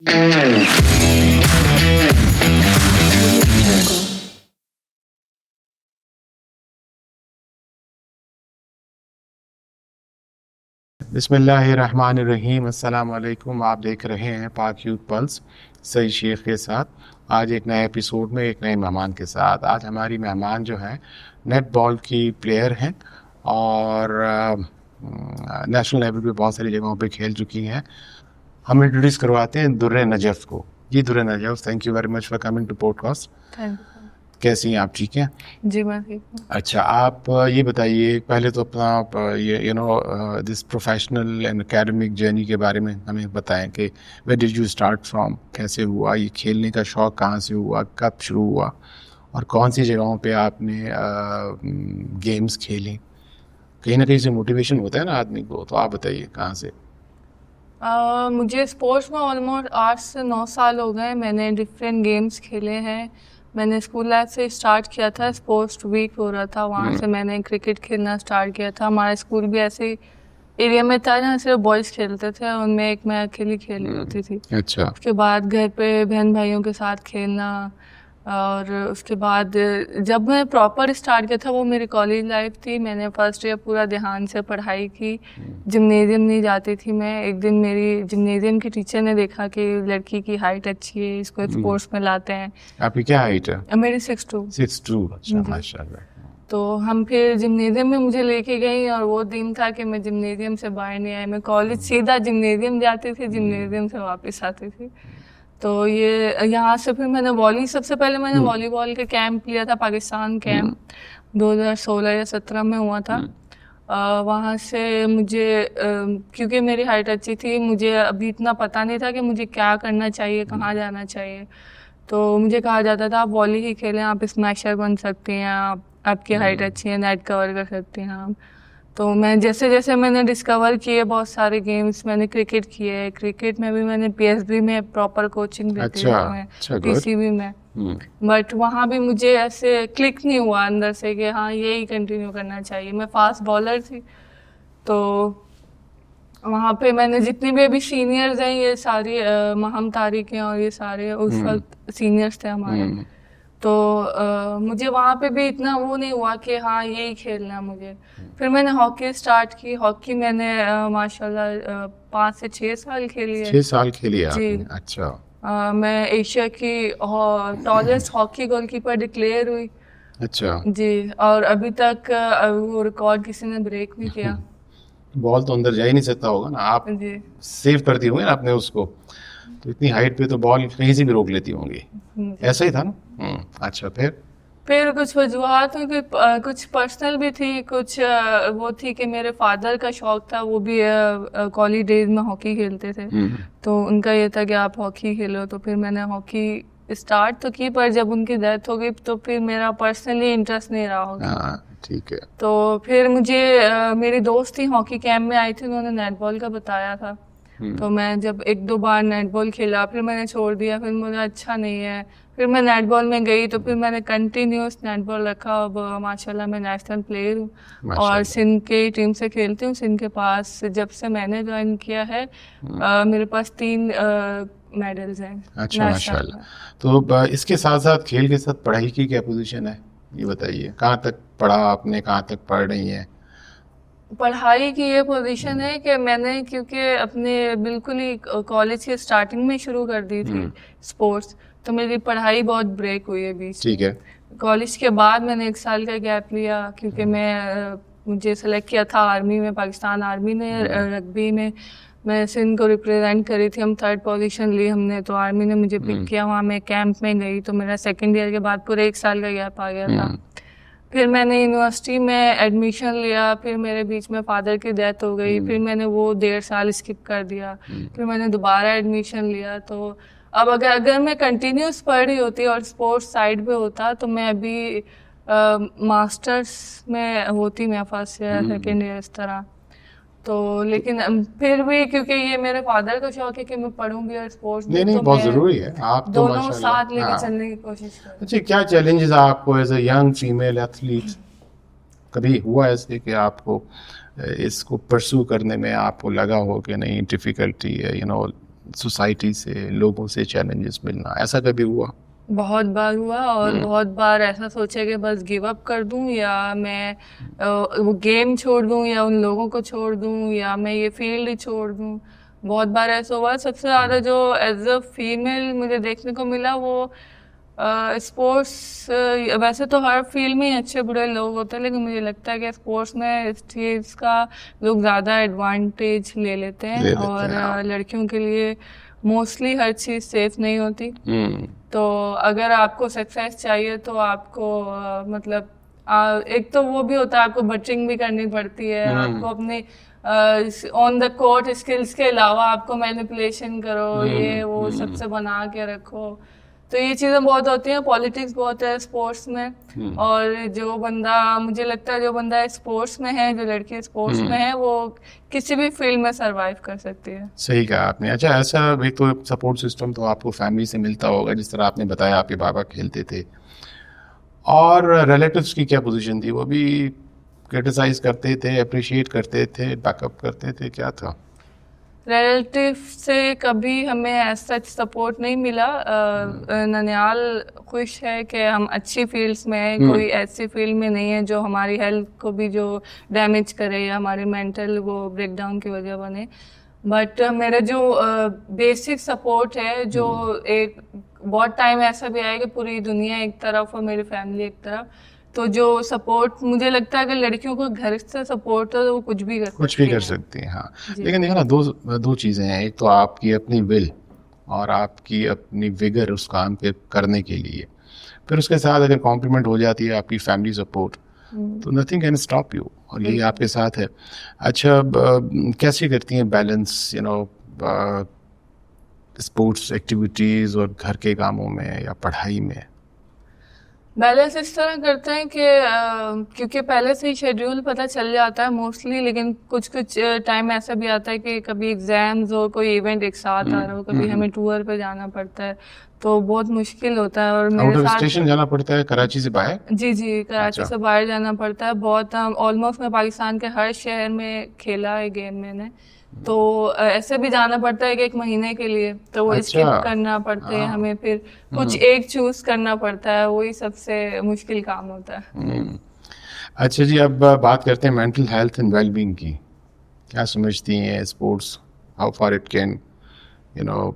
बिस्मिल्लाहिर्रहमानिर्रहीम। अस्सलाम वालेकुम। आप देख रहे हैं पाक यूथ पल्स सही शेख के साथ। आज एक नए एपिसोड में एक नए मेहमान के साथ। आज हमारी मेहमान जो है नेट बॉल की प्लेयर हैं और नेशनल लेवल पे बहुत सारी जगहों पे खेल चुकी हैं। हम इंट्रोड्यूस करवाते हैं दुर्रे नजफ़ को। जी Durre Najaf, thank you very much for coming to podcast. Thank कैसी हैं आप? ठीक हैं? जी, मैं ठीक हूँ। अच्छा, आप ये बताइए पहले तो अपना आप ये this professional and academic journey के बारे में हमें बताएं कि where did you start from, कैसे हुआ ये खेलने का शौक़, कहाँ से हुआ, कब शुरू हुआ और कौन सी जगहों पे आपने गेम्स खेली? कहीं ना कहीं से मोटिवेशन होता है ना आदमी को, तो आप बताइए कहाँ से। मुझे स्पोर्ट्स में ऑलमोस्ट 8 से 9 साल हो गए। मैंने डिफरेंट गेम्स खेले हैं। मैंने स्कूल लाइफ से स्टार्ट किया था, स्पोर्ट्स वीक हो रहा था, वहाँ से मैंने क्रिकेट खेलना स्टार्ट किया था। हमारा स्कूल भी ऐसे एरिया में था जहाँ सिर्फ बॉयज़ खेलते थे, उनमें एक मैं अकेली खेल रही होती थी। अच्छा। उसके बाद घर पे बहन भाइयों के साथ खेलना, और उसके बाद जब मैं प्रॉपर स्टार्ट किया था वो मेरी कॉलेज लाइफ थी। मैंने फर्स्ट ईयर पूरा ध्यान से पढ़ाई की, जिम्नेजियम नहीं जाती थी मैं। एक दिन मेरी जिम्नेजियम की टीचर ने देखा कि लड़की की हाइट अच्छी है, इसको स्पोर्ट्स में लाते हैं। आपकी क्या हाइट है? मेरी 6'2". 6'2"। अच्छा, माशाल्लाह। तो हम फिर जिम्नेजियम में मुझे लेके गई, और वो दिन था कि मैं जिम्नेजियम से बाहर नहीं आई। मैं कॉलेज सीधा जिम्नेजियम जाती थी, जिम्नेजियम से वापस आती थी। तो ये यहाँ से फिर मैंने सबसे पहले मैंने वॉलीबॉल के कैंप लिया था, पाकिस्तान कैंप 2016 या 17 में हुआ था। वहाँ से मुझे क्योंकि मेरी हाइट अच्छी थी, मुझे अभी इतना पता नहीं था कि मुझे क्या करना चाहिए, कहाँ जाना चाहिए। तो मुझे कहा जाता था आप वॉली ही खेलें, आप स्मैशर बन सकती हैं, आपकी हाइट अच्छी है, नेट कवर कर सकती हैं आप। तो मैं जैसे जैसे मैंने डिस्कवर किए बहुत सारे गेम्स, मैंने क्रिकेट किए। क्रिकेट में भी मैंने पीएसबी में प्रॉपर कोचिंग लेती थी मैं, पीसीबी में। बट वहाँ भी मुझे ऐसे क्लिक नहीं हुआ अंदर से कि हाँ यही कंटिन्यू करना चाहिए। मैं फास्ट बॉलर थी, तो वहाँ पे मैंने जितनी भी अभी सीनियर्स हैं, ये सारी महम तारिक हैं और ये सारे उस वक्त सीनियर्स थे हमारे। तो मुझे वहाँ पे भी इतना वो नहीं हुआ कि हाँ यही खेलना है मुझे। फिर मैंने हॉकी स्टार्ट की। हॉकी मैंने माशाल्लाह 5 से 6 साल खेली है। 6 साल खेली है जी। आपने? अच्छा। मैं एशिया की टॉलेस्ट हॉकी गोलकीपर डिक्लेयर हुई। अच्छा। जी, और अभी तक वो रिकॉर्ड किसी ने ब्रेक नहीं किया। बॉल तो अंदर जा ही नहीं सकता होगा ना, आप जी। सेव करती होंगी ना आपने उसको, तो इतनी हाइट पे तो बॉल कहीं से भी रोक लेती होंगी। ऐसा ही था ना? अच्छा। फिर कुछ वजूहत हुई कि कुछ पर्सनल भी थी, कुछ वो थी कि मेरे फादर का शौक था, वो भी कॉलेज डेज में हॉकी खेलते थे। तो उनका ये था कि आप हॉकी खेलो, तो फिर मैंने हॉकी स्टार्ट तो की, पर जब उनकी डेथ हो गई तो फिर मेरा पर्सनली इंटरेस्ट नहीं रहा हॉकी। ठीक है। तो फिर मुझे मेरी दोस्त थी हॉकी कैंप में आई थी, उन्होंने नेटबॉल का बताया था। तो मैं जब 1-2 बार नेटबॉल खेला, फिर मैंने छोड़ दिया, फिर मुझे अच्छा नहीं है। फिर मैं नेटबॉल में गई, तो फिर मैंने कंटिन्यूस नेटबॉल रखा। अब माशाल्लाह मैं नेशनल प्लेयर हूँ और सिंध की टीम से खेलती हूँ। सिंध के पास जब से मैंने ज्वाइन किया है मेरे पास 3 मेडल्स हैं। अच्छा, माशाल्लाह। तो इसके साथ साथ खेल के साथ पढ़ाई की क्या पोजीशन है, ये बताइए? कहाँ तक पढ़ा आपने, कहाँ तक पढ़ रही हैं? पढ़ाई की ये पोजीशन है कि मैंने क्योंकि अपने बिल्कुल ही कॉलेज के स्टार्टिंग में शुरू कर दी थी स्पोर्ट्स, तो मेरी पढ़ाई बहुत ब्रेक हुई है बीच में। ठीक है। कॉलेज के बाद मैंने 1 साल का गैप लिया, क्योंकि मुझे सेलेक्ट किया था आर्मी में, पाकिस्तान आर्मी ने रग्बी में। मैं सिंध को रिप्रेजेंट करी थी, हम 3rd पोजीशन ली हमने, तो आर्मी ने मुझे पिक किया। वहाँ मैं कैंप में गई, तो मेरा 2nd ईयर के बाद पूरे 1 साल का गैप आ गया था। फिर मैंने यूनिवर्सिटी में एडमिशन लिया, फिर मेरे बीच में फादर की डेथ हो गई, फिर मैंने वो 1.5 साल स्किप कर दिया। फिर मैंने दोबारा एडमिशन लिया। तो अब अगर मैं कंटिन्यूस पढ़ रही होती और स्पोर्ट्स साइड पे होता, तो मैं अभी मास्टर्स में होती, मैं फर्स्ट ईयर 2nd ईयर इस तरह। तो लेकिन फिर भी क्योंकि ये मेरे फादर का शौक है कि मैं पढ़ूँ भी और स्पोर्ट्स भी, नहीं, तो बहुत मैं ज़रूरी है। आप तो दोनों माशाल्लाह साथ लेके चलने की कोशिश कर रही हूँ। अच्छा, क्या चैलेंजेस आपको as a young female athlete कभी हुआ ऐसे कि आपको इसको परस्यू करने में आपको लगा हो कि नहीं डिफ़िकल्टी है, सोसाइटी से, लोगों से चैलेंजेस मिलना, ऐसा कभी हुआ? बहुत बार हुआ और बहुत बार ऐसा सोचा कि बस गिव अप कर दूं, या मैं वो गेम छोड़ दूं, या उन लोगों को छोड़ दूं, या मैं ये फील्ड ही छोड़ दूं। बहुत बार ऐसा हुआ। सबसे ज़्यादा जो एज अ फीमेल मुझे देखने को मिला वो स्पोर्ट्स। वैसे तो हर फील्ड में ही अच्छे बुरे लोग होते हैं, लेकिन मुझे लगता है कि स्पोर्ट्स में इस चीज़ का लोग ज़्यादा एडवांटेज ले लेते हैं, ले लेते और हैं, हाँ। लड़कियों के लिए मोस्टली हर चीज़ सेफ नहीं होती। हम्म। तो अगर आपको सक्सेस चाहिए तो आपको मतलब एक तो वो भी होता है, आपको बटरिंग भी करनी पड़ती है, आपको अपने ऑन द कोर्ट स्किल्स के अलावा आपको मैनिपुलेशन करो, ये वो सबसे बना के रखो। तो ये चीज़ें बहुत होती हैं, पॉलिटिक्स बहुत है स्पोर्ट्स में। और जो बंदा, मुझे लगता है जो बंदा स्पोर्ट्स में है, जो लड़की स्पोर्ट्स में है, वो किसी भी फील्ड में सरवाइव कर सकती है। सही कहा आपने। अच्छा, ऐसा एक तो सपोर्ट सिस्टम तो आपको फैमिली से मिलता होगा, जिस तरह आपने बताया आपके पापा खेलते थे, और रिलेटिव्स की क्या पोजीशन थी? वो भी क्रिटिसाइज करते थे, अप्रिशिएट करते थे, बैकअप करते थे, क्या था? रिलेटिव से कभी हमें ऐसा सपोर्ट नहीं मिला। ननिहाल खुश है कि हम अच्छी फील्ड्स में हैं, कोई ऐसी फील्ड में नहीं है जो हमारी हेल्थ को भी जो डैमेज करे या हमारी मेंटल वो ब्रेकडाउन की वजह बने। बट मेरा जो बेसिक सपोर्ट है, जो एक बहुत टाइम ऐसा भी आया कि पूरी दुनिया एक तरफ और मेरी फैमिली एक तरफ, तो जो सपोर्ट मुझे लगता है कि लड़कियों को घर से सपोर्ट हो तो वो कुछ भी कर कुछ भी सकती कर हैं। सकती हैं, हाँ। जी। लेकिन देखो ना, दो चीज़ें हैं। एक तो आपकी अपनी विल और आपकी अपनी विगर उस काम के करने के लिए, फिर उसके साथ अगर कॉम्प्लीमेंट हो जाती है आपकी फैमिली सपोर्ट, तो नथिंग कैन स्टॉप यू, और यही आपके साथ है। अच्छा, अब कैसे करती हैं बैलेंस, स्पोर्ट्स एक्टिविटीज़ और घर के कामों में या पढ़ाई में? बैलेंस इस तरह करते हैं कि क्योंकि पहले से ही शेड्यूल पता चल जाता है मोस्टली, लेकिन कुछ कुछ टाइम ऐसा भी आता है कि कभी एग्जाम्स हो, कोई इवेंट एक साथ आ रहा हो, कभी हमें टूर पे जाना पड़ता है, तो बहुत मुश्किल होता है। और आउट मेरे ऑफ साथ स्टेशन जाना पड़ता है, कराची से बाहर? जी जी, कराची अच्छा। से बाहर जाना पड़ता है बहुत। ऑलमोस्ट मैं पाकिस्तान के हर शहर में खेला है गेम मैंने। तो ऐसे भी जाना पड़ता है कि एक महीने के लिए, तो वो अच्छा। स्किप करना पड़ते हैं हाँ। हमें, फिर कुछ एक चूज करना पड़ता है, वही सबसे मुश्किल काम होता है। अच्छा जी, अब बात करते हैं मेंटल हेल्थ एंड वेलबींग की। क्या समझती हैं sports, how far it can you know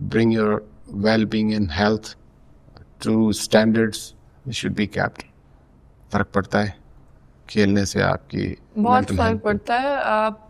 bring your well-being and health to standards should be kept? फर्क पड़ता है खेलने से आपकी बहुत मेंटल फर्क हेल्थ पे? पड़ता है। आप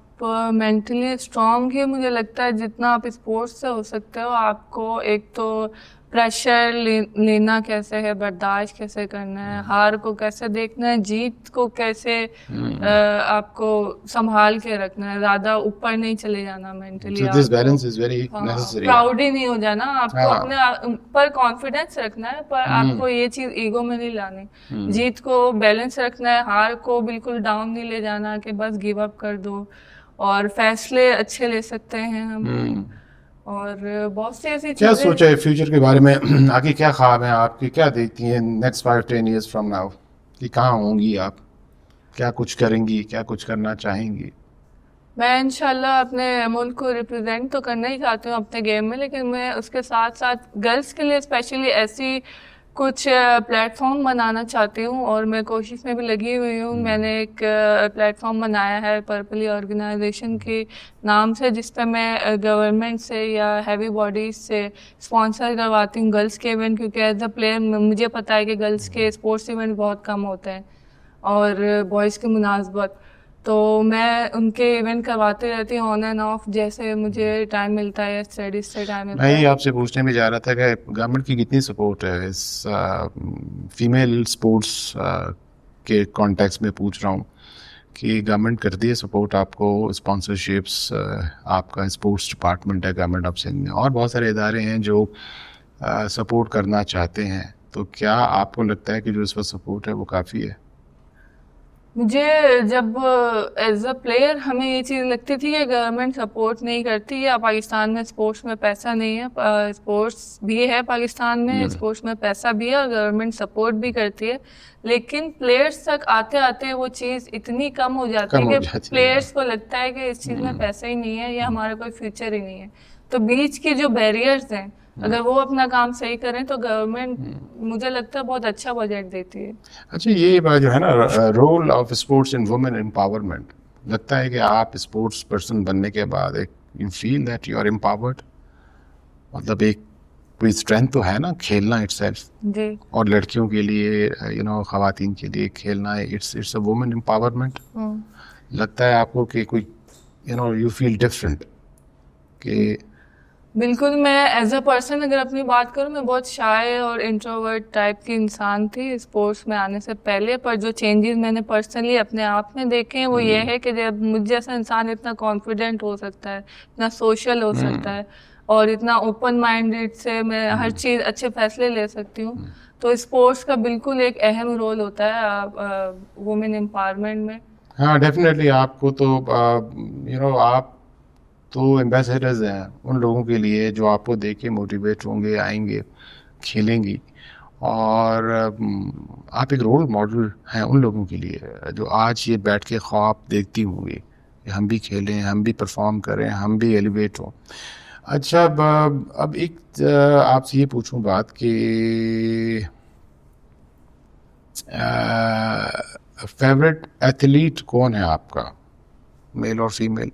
मेंटली स्ट्रांग ही, मुझे लगता है जितना आप स्पोर्ट्स से हो सकते हो। आपको एक तो प्रेशर लेना कैसे है, बर्दाश्त कैसे करना है, हार को कैसे देखना है, जीत को कैसे आपको संभाल के रखना है, ज़्यादा ऊपर नहीं चले जाना मेंटली So this आपको। balance is very necessary. Proud ही नहीं हो जाना आपको, हाँ। अपने पर कॉन्फिडेंस रखना है, पर आपको ये चीज ईगो में नहीं लानी। जीत को बैलेंस रखना है, हार को बिल्कुल डाउन नहीं ले जाना कि बस गिव अप कर दो। और फैसले अच्छे ले सकते हैं हम, और बहुत सी ऐसी क्या चीजें। सोचा है फ्यूचर के बारे में? आगे क्या ख्वाब हैं आपके? क्या देखती हैं नेक्स्ट 5-10 years फ्रॉम नाउ कि कहाँ होंगी आप? क्या कुछ करेंगी, क्या कुछ करना चाहेंगी? मैं इंशाल्लाह अपने मुल्क को रिप्रेजेंट तो करना ही चाहती हूँ अपने गेम में, लेकिन मैं उसके साथ साथ गर्ल्स के लिए स्पेशली ऐसी कुछ प्लेटफॉर्म बनाना चाहती हूँ, और मैं कोशिश में भी लगी हुई हूँ। मैंने एक प्लेटफॉर्म बनाया है पर्पली ऑर्गेनाइजेशन के नाम से, जिस पर मैं गवर्नमेंट से या हैवी बॉडीज से स्पॉन्सर करवाती हूँ गर्ल्स के इवेंट, क्योंकि एज अ प्लेयर मुझे पता है कि गर्ल्स के स्पोर्ट्स इवेंट बहुत कम होते हैं और बॉयज़ की मुनासबत। तो मैं उनके इवेंट करवाती रहती हूँ ऑन एंड ऑफ, जैसे मुझे टाइम मिलता है, स्टडीज से टाइम मिलता मैं है। ये आपसे पूछने में जा रहा था कि गवर्नमेंट की कितनी सपोर्ट है इस फीमेल स्पोर्ट्स के कॉन्टेक्स्ट में पूछ रहा हूँ, कि गवर्नमेंट करती है सपोर्ट आपको, स्पॉन्सरशिप्स, आपका स्पोर्ट्स डिपार्टमेंट है गवर्नमेंट ऑफ सिंध में, और बहुत सारे इदारे हैं जो सपोर्ट करना चाहते हैं, तो क्या आपको लगता है कि जो इस वक्त सपोर्ट है वो काफ़ी है? मुझे जब एज अ प्लेयर हमें ये चीज़ लगती थी कि गवर्नमेंट सपोर्ट नहीं करती, या पाकिस्तान में स्पोर्ट्स में पैसा नहीं है। स्पोर्ट्स भी है पाकिस्तान में, स्पोर्ट्स में पैसा भी है और गवर्नमेंट सपोर्ट भी करती है, लेकिन प्लेयर्स तक आते आते वो चीज़ इतनी कम हो जाती कम है हो कि जाती है। प्लेयर्स को लगता है कि इस चीज़ में पैसा ही नहीं है या हमारा कोई फ्यूचर ही नहीं है। तो बीच के जो बैरियर्स हैं, अगर वो अपना काम सही करें तो गवर्नमेंट मुझे लगता है बहुत अच्छा बजट देती है। अच्छा, ये बात जो है ना, role of sports in women empowerment, लगता है कि आप स्पोर्ट्स पर्सन बनने के बाद एक you feel that you are empowered, मतलब एक कोई स्ट्रेंथ तो है ना खेलना इटसेल्फ, जी। और लड़कियों के लिए ख़वातीन के लिए खेलना, इट्स अ वुमेन एम्पावरमेंट। लगता है आपको कि कोई यू फील डिफरेंट कि बिल्कुल, मैं एज अ पर्सन अगर अपनी बात करूँ, मैं बहुत शाय और इंट्रोवर्ट टाइप की इंसान थी स्पोर्ट्स में आने से पहले, पर जो चेंजेस मैंने पर्सनली अपने आप में देखे हैं वो ये है कि जब मुझ जैसा इंसान इतना कॉन्फिडेंट हो सकता है, इतना सोशल हो सकता है और इतना ओपन माइंडेड से मैं हर चीज़ अच्छे फैसले ले सकती हूँ, तो स्पोर्ट्स का बिल्कुल एक अहम रोल होता है वुमेन एम्पावरमेंट में। हाँ, डेफिनेटली आपको तो आप तो एम्बेसडर्स हैं उन लोगों के लिए जो आपको देख के मोटिवेट होंगे, आएंगे, खेलेंगी, और आप एक रोल मॉडल हैं उन लोगों के लिए जो आज ये बैठ के ख्वाब देखती होंगी कि हम भी खेलें, हम भी परफॉर्म करें, हम भी एलिवेट हों। अच्छा, अब एक आपसे ये पूछूं बात कि फेवरेट एथलीट कौन है आपका, मेल और फीमेल,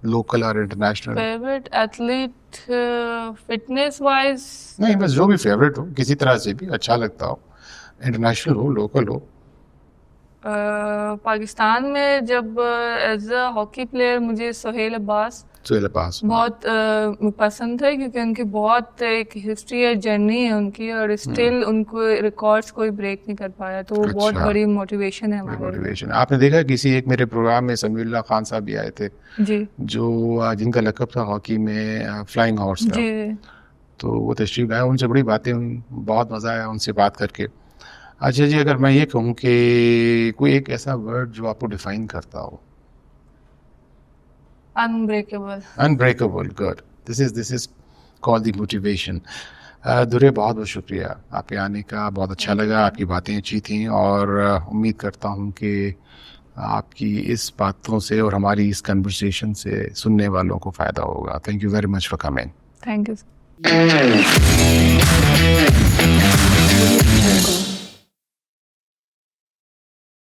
लोकल और international? Favourite athlete fitness wise नहीं, बस जो भी फेवरेट हो, किसी तरह से भी अच्छा लगता हो, इंटरनेशनल हो, लोकल हो। पाकिस्तान में जब एज अ हॉकी प्लेयर मुझे सोहेल अब्बास बहुत पसंद है, क्योंकि उनकी बहुत एक हिस्ट्री है, जर्नी है उनकी, और स्टिल उनको रिकॉर्ड्स कोई ब्रेक नहीं कर पाया, तो वो बहुत बड़ी मोटिवेशन है हमारे लिए। मोटिवेशन। आपने देखा किसी एक मेरे प्रोग्राम में समीउल्लाह खान साहब भी आए थे जी, जो जिनका लक़ब था हॉकी में फ्लाइंग हॉर्स का, जी। तो वो तशरीफ आए, उनसे बड़ी बातें हुई, बहुत मज़ा आया उनसे बात करके। अच्छा जी, अगर मैं ये कहूँ कि कोई एक ऐसा वर्ड जो आपको डिफाइन करता हो? Unbreakable. Unbreakable, good, this is called the motivation. Durre, बहुत बहुत शुक्रिया आपके आने का, बहुत अच्छा लगा, आपकी बातें अच्छी थी, और उम्मीद करता हूँ कि आपकी इस बातों से और हमारी इस कन्वर्सेशन से सुनने वालों को फ़ायदा होगा। Thank you very much for coming. Thank you.